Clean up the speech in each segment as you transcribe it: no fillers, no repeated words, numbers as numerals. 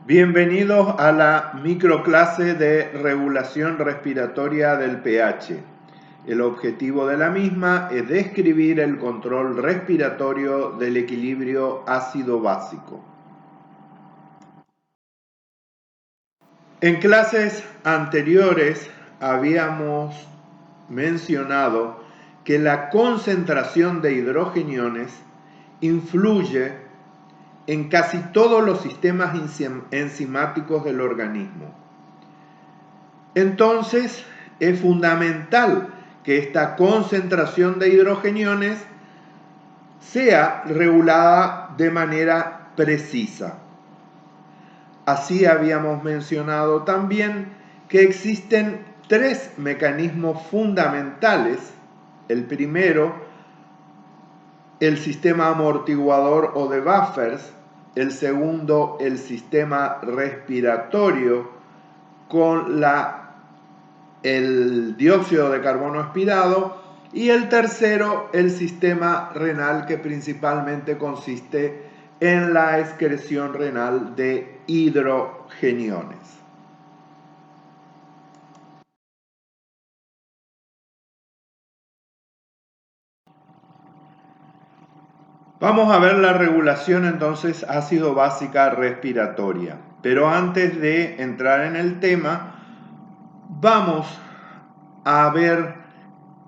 Bienvenidos a la microclase de regulación respiratoria del pH. El objetivo de la misma es describir el control respiratorio del equilibrio ácido-básico. En clases anteriores habíamos mencionado que la concentración de hidrogeniones influye en casi todos los sistemas enzimáticos del organismo. Entonces, es fundamental que esta concentración de hidrogeniones sea regulada de manera precisa. Así habíamos mencionado también que existen tres mecanismos fundamentales. El primero, el sistema amortiguador o de buffers. El segundo, el sistema respiratorio con el dióxido de carbono expirado. Y el tercero, el sistema renal, que principalmente consiste en la excreción renal de hidrogeniones. Vamos a ver la regulación entonces ácido básica respiratoria. Pero antes de entrar en el tema, vamos a ver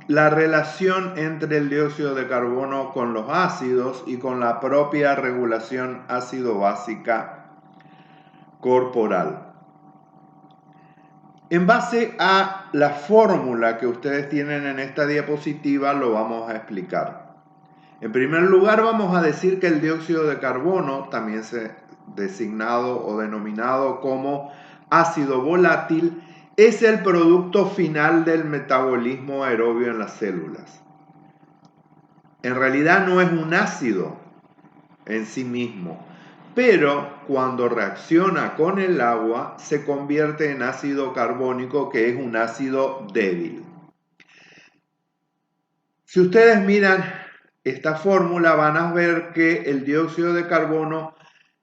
la relación entre el dióxido de carbono con los ácidos y con la propia regulación ácido básica corporal. En base a la fórmula que ustedes tienen en esta diapositiva lo vamos a explicar. En primer lugar, vamos a decir que el dióxido de carbono, también designado o denominado como ácido volátil, es el producto final del metabolismo aerobio en las células. En realidad no es un ácido en sí mismo, pero cuando reacciona con el agua se convierte en ácido carbónico, que es un ácido débil. Si ustedes miran esta fórmula van a ver que el dióxido de carbono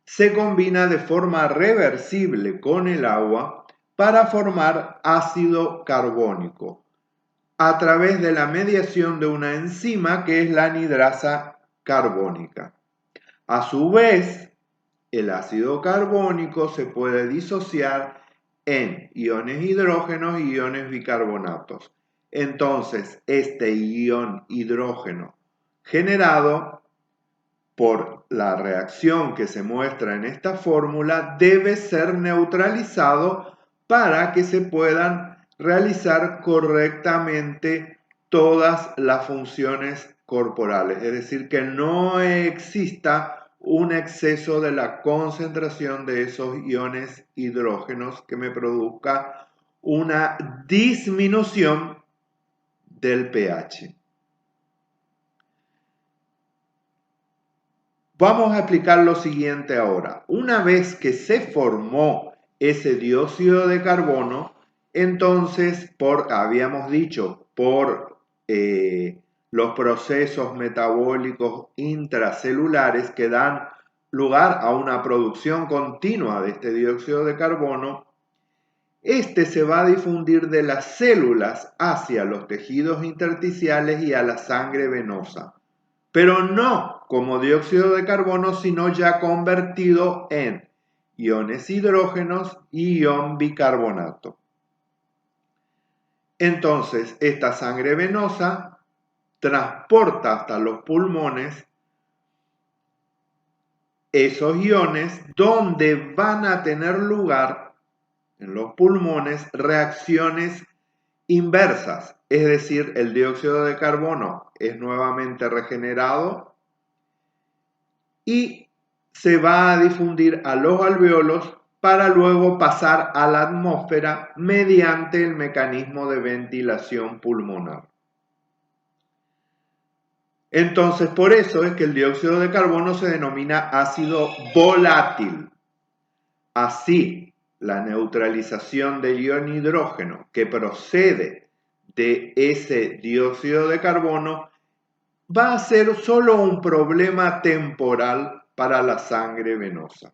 se combina de forma reversible con el agua para formar ácido carbónico a través de la mediación de una enzima que es la anidrasa carbónica. A su vez, el ácido carbónico se puede disociar en iones hidrógenos y iones bicarbonatos. Entonces, este ion hidrógeno generado por la reacción que se muestra en esta fórmula debe ser neutralizado para que se puedan realizar correctamente todas las funciones corporales, es decir, que no exista un exceso de la concentración de esos iones hidrógenos que me produzca una disminución del pH. Vamos a explicar lo siguiente ahora. Una vez que se formó ese dióxido de carbono, entonces, habíamos dicho, por los procesos metabólicos intracelulares que dan lugar a una producción continua de este dióxido de carbono, este se va a difundir de las células hacia los tejidos intersticiales y a la sangre venosa, pero no como dióxido de carbono, sino ya convertido en iones hidrógenos y ion bicarbonato. Entonces, esta sangre venosa transporta hasta los pulmones esos iones, donde van a tener lugar en los pulmones reacciones inversas, es decir, el dióxido de carbono es nuevamente regenerado y se va a difundir a los alvéolos para luego pasar a la atmósfera mediante el mecanismo de ventilación pulmonar. Entonces, por eso es que el dióxido de carbono se denomina ácido volátil. Así, la neutralización del ion hidrógeno que procede de ese dióxido de carbono va a ser solo un problema temporal para la sangre venosa.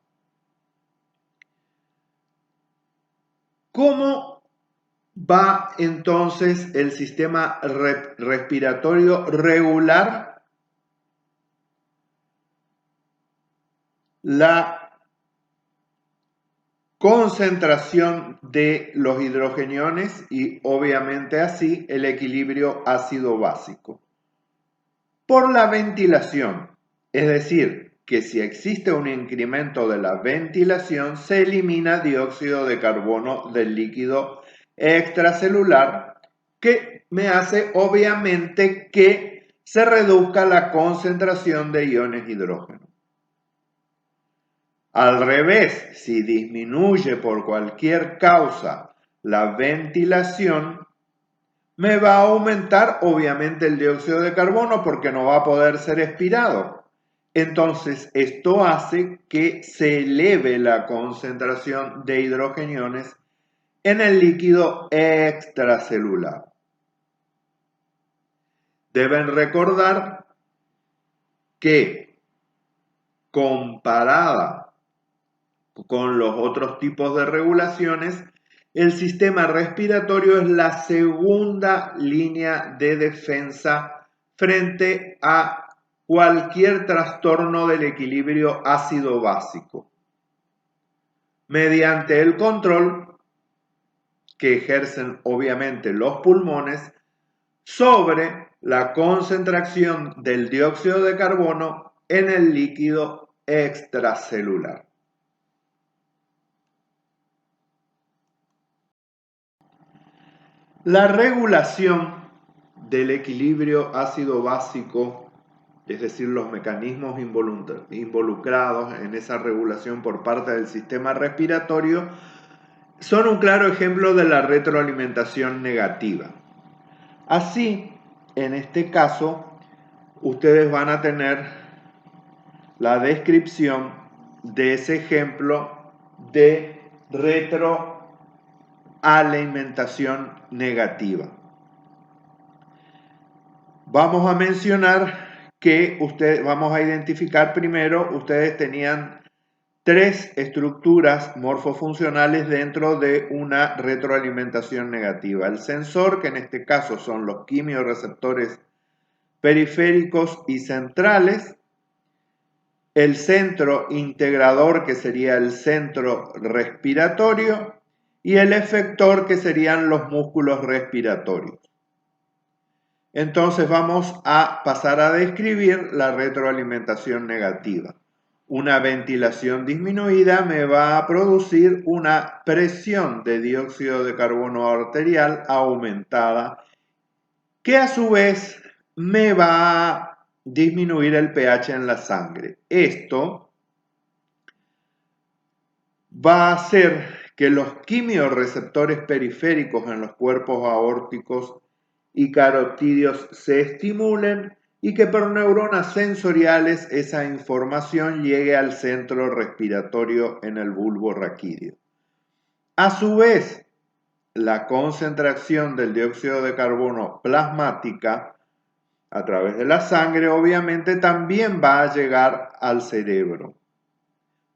¿Cómo va entonces el sistema respiratorio regular la concentración de los hidrogeniones y obviamente así el equilibrio ácido básico? Por la ventilación, es decir, que si existe un incremento de la ventilación, se elimina dióxido de carbono del líquido extracelular, que me hace obviamente que se reduzca la concentración de iones hidrógeno. Al revés, si disminuye por cualquier causa la ventilación, me va a aumentar obviamente el dióxido de carbono porque no va a poder ser expirado. Entonces, esto hace que se eleve la concentración de hidrogeniones en el líquido extracelular. Deben recordar que comparada con los otros tipos de regulaciones, el sistema respiratorio es la segunda línea de defensa frente a cualquier trastorno del equilibrio ácido básico, mediante el control que ejercen obviamente los pulmones sobre la concentración del dióxido de carbono en el líquido extracelular. La regulación del equilibrio ácido básico, es decir, los mecanismos involucrados en esa regulación por parte del sistema respiratorio, son un claro ejemplo de la retroalimentación negativa. Así, en este caso, ustedes van a tener la descripción de ese ejemplo de retroalimentación negativa. Vamos a mencionar que vamos a identificar primero, ustedes tenían 3 estructuras morfofuncionales dentro de una retroalimentación negativa. El sensor, que en este caso son los quimiorreceptores periféricos y centrales. El centro integrador, que sería el centro respiratorio. Y el efector, que serían los músculos respiratorios. Entonces vamos a pasar a describir la retroalimentación negativa. Una ventilación disminuida me va a producir una presión de dióxido de carbono arterial aumentada, que a su vez me va a disminuir el pH en la sangre. Esto va a hacer que los quimiorreceptores periféricos en los cuerpos aórticos y carotídeos se estimulen y que por neuronas sensoriales esa información llegue al centro respiratorio en el bulbo raquídeo. A su vez, la concentración del dióxido de carbono plasmática a través de la sangre obviamente también va a llegar al cerebro,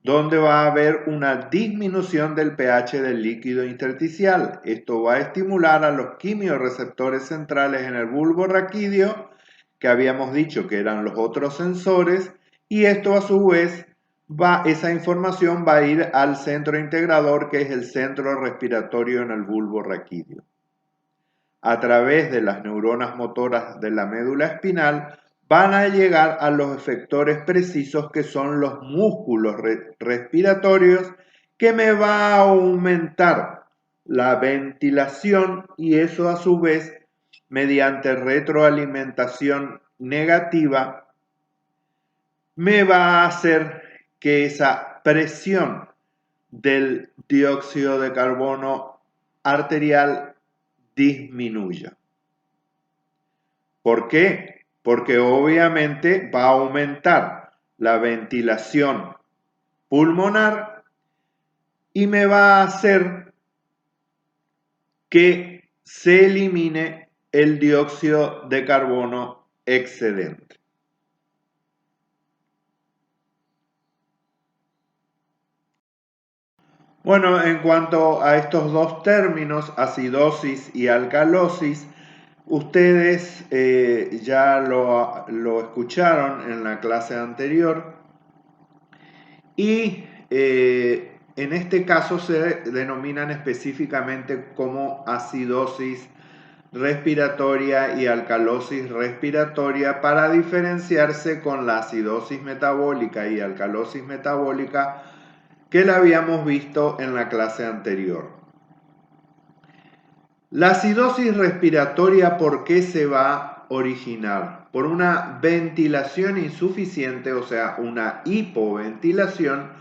donde va a haber una disminución del pH del líquido intersticial. Esto va a estimular a los quimiorreceptores centrales en el bulbo raquídeo, que habíamos dicho que eran los otros sensores, y esto a su vez esa información va a ir al centro integrador, que es el centro respiratorio en el bulbo raquídeo. A través de las neuronas motoras de la médula espinal, van a llegar a los efectores precisos, que son los músculos respiratorios, que me va a aumentar la ventilación, y eso a su vez, mediante retroalimentación negativa, me va a hacer que esa presión del dióxido de carbono arterial disminuya. ¿Por qué? Porque obviamente va a aumentar la ventilación pulmonar y me va a hacer que se elimine el dióxido de carbono excedente. Bueno, en cuanto a estos dos términos, acidosis y alcalosis, ustedes ya lo escucharon en la clase anterior y en este caso se denominan específicamente como acidosis respiratoria y alcalosis respiratoria para diferenciarse con la acidosis metabólica y alcalosis metabólica que la habíamos visto en la clase anterior. La acidosis respiratoria, ¿por qué se va a originar? Por una ventilación insuficiente, o sea, una hipoventilación,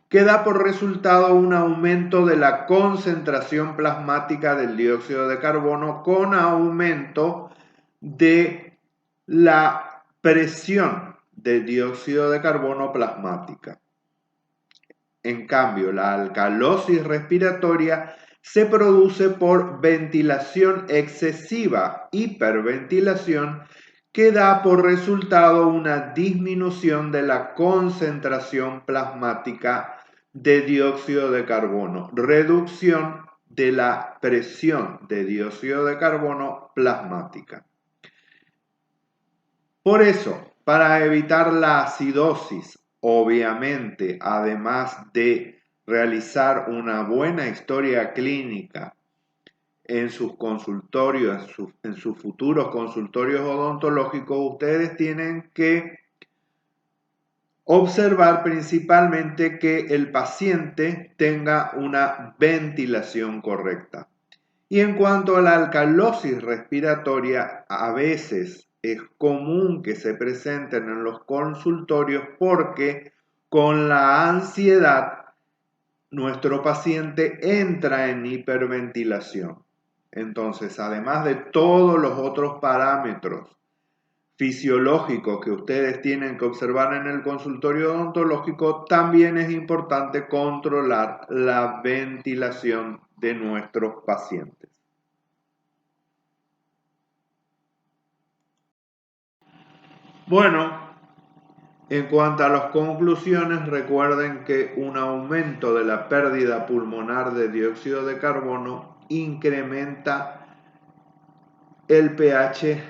que da por resultado un aumento de la concentración plasmática del dióxido de carbono con aumento de la presión de dióxido de carbono plasmática. En cambio, la alcalosis respiratoria se produce por ventilación excesiva, hiperventilación, que da por resultado una disminución de la concentración plasmática de dióxido de carbono, reducción de la presión de dióxido de carbono plasmática. Por eso, para evitar la acidosis, obviamente, además de realizar una buena historia clínica en sus consultorios, en sus futuros consultorios odontológicos, ustedes tienen que observar principalmente que el paciente tenga una ventilación correcta. Y en cuanto a la alcalosis respiratoria, a veces es común que se presenten en los consultorios porque con la ansiedad nuestro paciente entra en hiperventilación. Entonces, además de todos los otros parámetros fisiológicos que ustedes tienen que observar en el consultorio odontológico, también es importante controlar la ventilación de nuestros pacientes. Bueno, en cuanto a las conclusiones, recuerden que un aumento de la pérdida pulmonar de dióxido de carbono incrementa el pH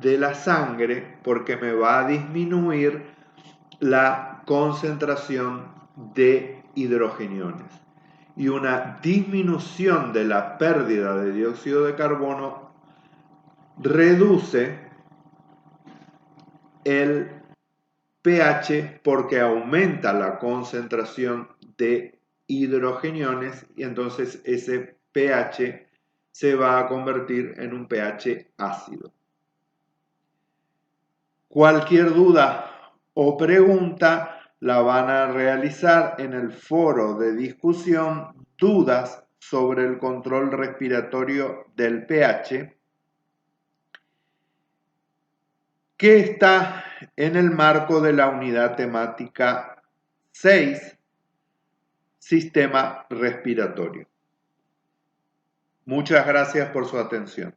de la sangre porque me va a disminuir la concentración de hidrogeniones. Y una disminución de la pérdida de dióxido de carbono reduce el pH porque aumenta la concentración de hidrogeniones y entonces ese pH se va a convertir en un pH ácido. Cualquier duda o pregunta la van a realizar en el foro de discusión dudas sobre el control respiratorio del pH, que está en el marco de la unidad temática 6, Sistema Respiratorio. Muchas gracias por su atención.